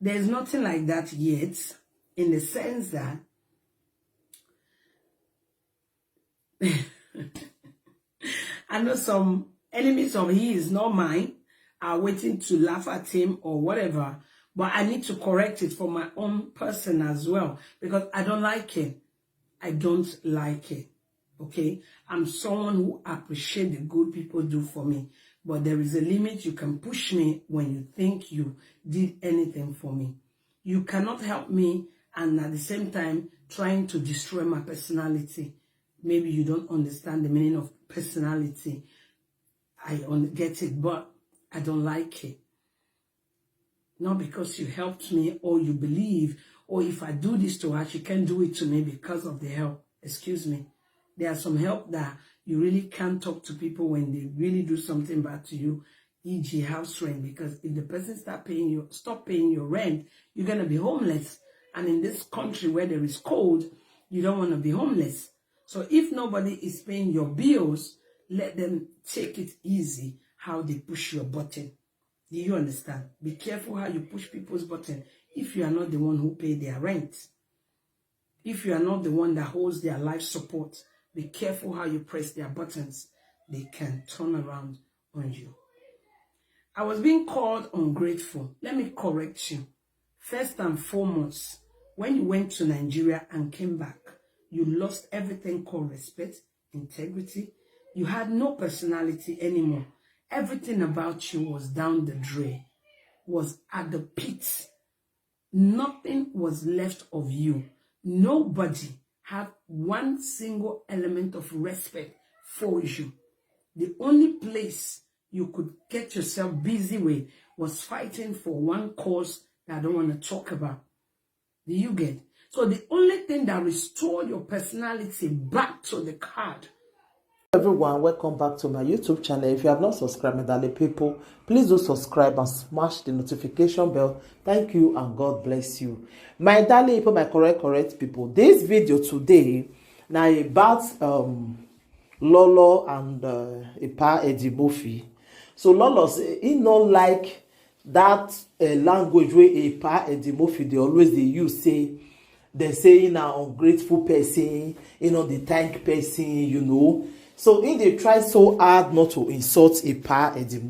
There's nothing like that yet, in the sense that I know some enemies of his, not mine, are waiting to laugh at him or whatever, but I need to correct it for my own person as well, because I don't like it. I don't like it. Okay? I'm someone who appreciates the good people do for me, but there is a limit. You can push me when you think you did anything for me. You cannot help me and at the same time trying to destroy my personality. Maybe you don't understand the meaning of personality. I get it, but I don't like it. Not because you helped me or you believe, or if I do this to her, she can't do it to me because of the help. Excuse me. There are some help that you really can't talk to people when they really do something bad to you, e.g. house rent, because if the person stop paying your rent, you're going to be homeless. And in this country where there is cold, you don't want to be homeless. So if nobody is paying your bills, let them take it easy how they push your button. Do you understand? Be careful how you push people's button if you are not the one who pay their rent. If you are not the one that holds their life support, be careful how you press their buttons. They can turn around on you. I was being called ungrateful. Let me correct you. First and foremost, when you went to Nigeria and came back, you lost everything called respect, integrity. You had no personality anymore. Everything about you was down the drain, was at the pit. Nothing was left of you. Nobody had one single element of respect for you. The only place you could get yourself busy with was fighting for one cause that I don't want to talk about. Do you get? So the only thing that restored your personality back to the card. Everyone, welcome back to my YouTube channel. If you have not subscribed, my darling people, please do subscribe and smash the notification bell. Thank you and God bless you. My darling people, my correct people, this video today now about Lolo and Eddy. So Lolo say he not like that language where Eddy they always they use, say they say now ungrateful person, the thank person, So if they try so hard not to insult Eddy,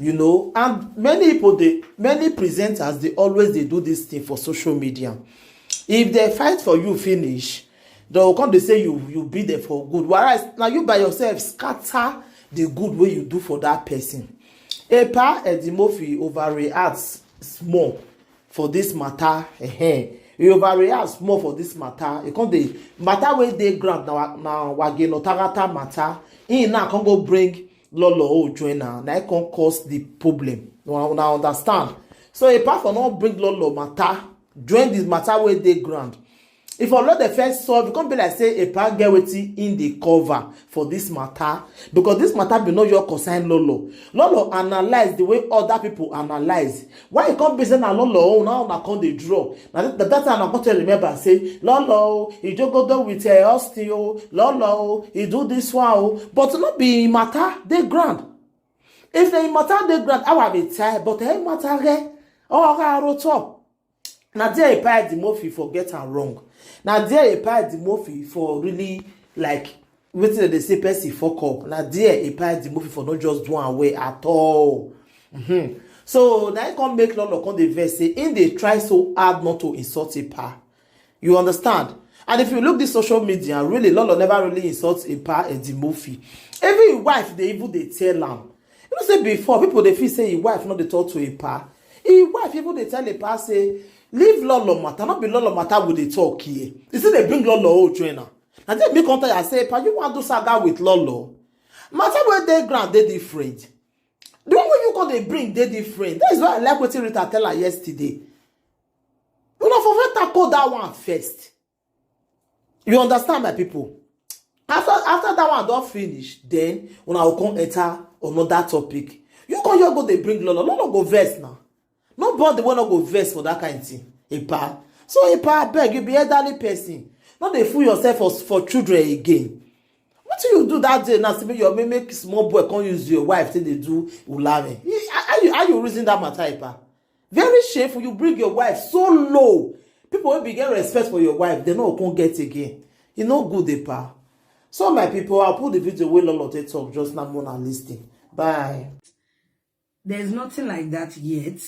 and many people, many presenters, they always they do this thing for social media. If they fight for you finish, they'll come to say you be there for good. Whereas now you by yourself scatter the good way you do for that person. Eddy overreacts small for this matter. You overreact more for this matter. You can't the matter where they grant now wage no tarata matter. In now can go bring Lolo join now. Now can cause the problem. Now understand. So apart from not bring Lolo matter, join this matter where they grant. If already the first solve, you can't be like say a part get waiting in the cover for this matter, because this matter be not your concern. Lolo analyze the way other people analyze. Why you can't be saying Lolo now na come they draw. Now that time I'm going to remember say Lolo he just go down with Austin, Lolo he do this one, but not be matter they grant. If they matter they grant, I will be tired, but hey matter I wrote up. Now there a part the Murphy for get her wrong. Now there a part the Murphy for really like waiting they say person fuck up. Now there a part the Murphy for not just do away at all. So now you can't make Lolo come the verse say in they try so hard not to insult a pa. You understand? And if you look this social media, really Lolo never really insults a pa and the Murphy. Every wife they even they tell them. You know say before people they feel say a wife not they talk to a pa. A wife people they tell a pa say leave Lolo matter, not be Lolo matter with the talk here. You see, they bring Lolo old trainer. And then me contact and say, pa, you want to saga with Lolo? Matter where they grant, they different. The one way you call they bring, they different. That is why I like what Rita tell her yesterday. You know, for tackle that one first. You understand, my people? After that one don't finish, then when I will come enter another topic, you go they bring Lolo. Lolo go verse now. Nobody will not go verse for that kind of thing. So beg you be elderly person. Not they fool yourself for children again. What do you do that day now? See you make small boy can't use your wife till they do ulame. Are you reason that matter, Ipa? Very shameful. You bring your wife so low. People will be get respect for your wife, they no come get again. E no good, dey pa. So my people, I'll put the video wey Lolo take talk just now, more than listening. Bye. There's nothing like that yet,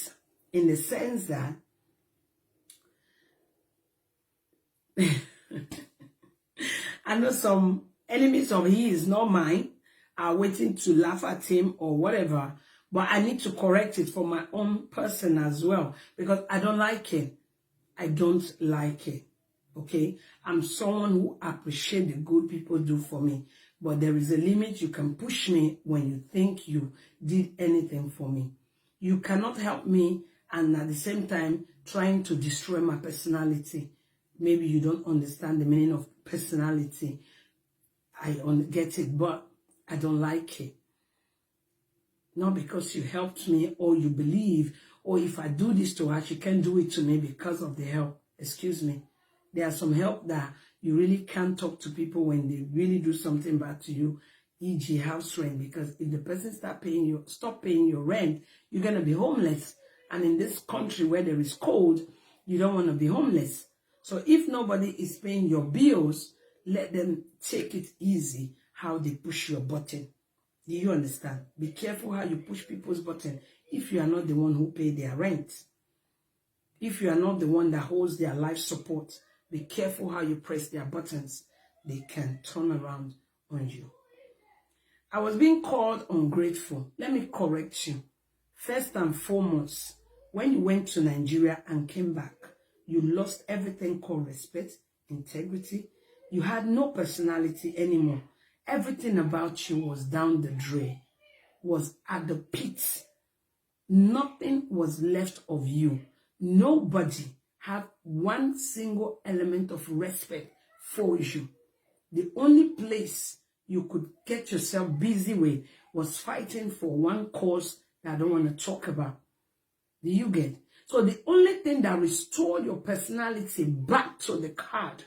in the sense that I know some enemies of his, not mine, are waiting to laugh at him or whatever, but I need to correct it for my own person as well, because I don't like it. I don't like it. Okay? I'm someone who appreciates the good people do for me, but there is a limit. You can push me when you think you did anything for me. You cannot help me and at the same time trying to destroy my personality. Maybe you don't understand the meaning of personality. I get it, but I don't like it. Not because you helped me or you believe, or if I do this to her, she can't do it to me because of the help. Excuse me. There are some help that you really can't talk to people when they really do something bad to you, e.g. house rent, because if the person stop paying your rent, you're going to be homeless. And in this country where there is cold, you don't want to be homeless. So if nobody is paying your bills, let them take it easy how they push your button. Do you understand? Be careful how you push people's button if you are not the one who pay their rent. If you are not the one that holds their life support, be careful how you press their buttons. They can turn around on you. I was being called ungrateful. Let me correct you. First and foremost, when you went to Nigeria and came back, you lost everything called respect, integrity. You had no personality anymore. Everything about you was down the drain, was at the pit. Nothing was left of you. Nobody had one single element of respect for you. The only place you could get yourself busy with was fighting for one cause that I don't want to talk about. Do you get? So the only thing that restored your personality back to the card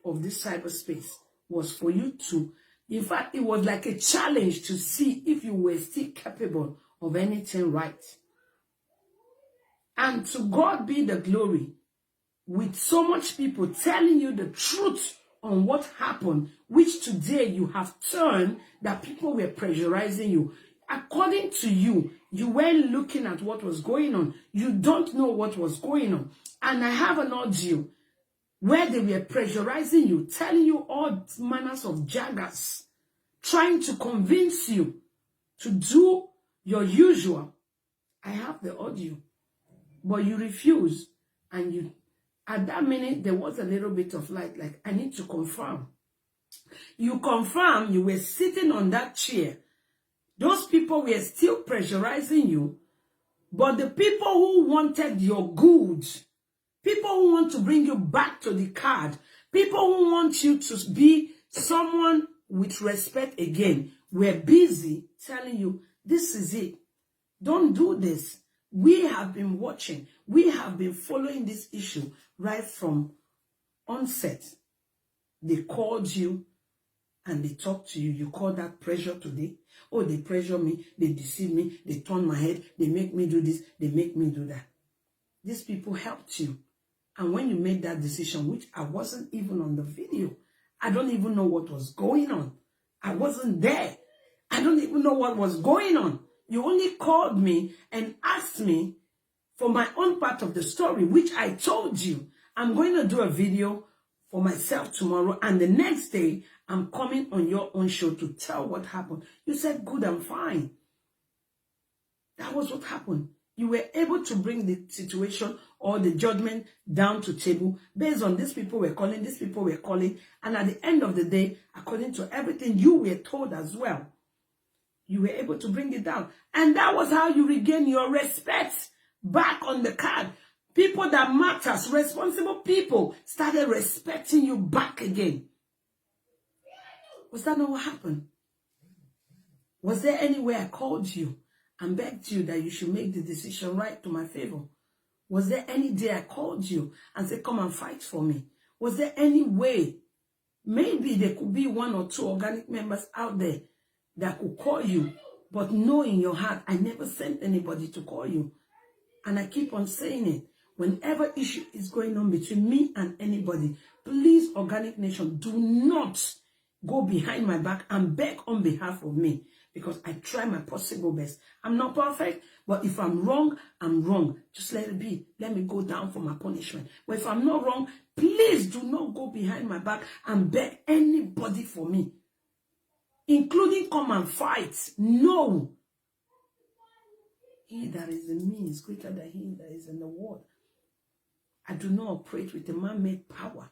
of this cyberspace was for you to, in fact, it was like a challenge to see if you were still capable of anything right. And to God be the glory, with so much people telling you the truth on what happened, which today you have turned that people were pressurizing you. According to you, you weren't looking at what was going on. You don't know what was going on. And I have an audio where they were pressurizing you, telling you all manners of jaggers, trying to convince you to do your usual. I have the audio, but you refuse. And you, at that minute, there was a little bit of light, like, I need to confirm. You confirm you were sitting on that chair. Those people were still pressurizing you, but the people who wanted your goods, people who want to bring you back to the card, people who want you to be someone with respect again, were busy telling you, this is it. Don't do this. We have been watching. We have been following this issue right from onset. They called you and they talked to you. You call that pressure today? Oh, they pressure me. They deceive me. They turn my head. They make me do this. They make me do that. These people helped you. And when you made that decision, which I wasn't even on the video, I don't even know what was going on. I wasn't there. I don't even know what was going on. You only called me and asked me for my own part of the story, which I told you. I'm going to do a video for myself tomorrow, and the next day, I'm coming on your own show to tell what happened. You said, good, I'm fine. That was what happened. You were able to bring the situation or the judgment down to table based on these people were calling, these people were calling. And at the end of the day, according to everything you were told as well, you were able to bring it down. And that was how you regain your respect back on the card. People that matters, responsible people, started respecting you back again. Was that not what happened? Was there any way I called you and begged you that you should make the decision right to my favor? Was there any day I called you and said, come and fight for me? Was there any way? Maybe there could be one or two organic members out there that could call you, but know in your heart, I never sent anybody to call you. And I keep on saying it. Whenever issue is going on between me and anybody, please, Organic Nation, do not go behind my back and beg on behalf of me, because I try my possible best. I'm not perfect, but if I'm wrong, I'm wrong. Just let it be. Let me go down for my punishment. But if I'm not wrong, please do not go behind my back and beg anybody for me, including come and fight. No. He that is in me is greater than he that is in the world. I do not operate with a man-made power.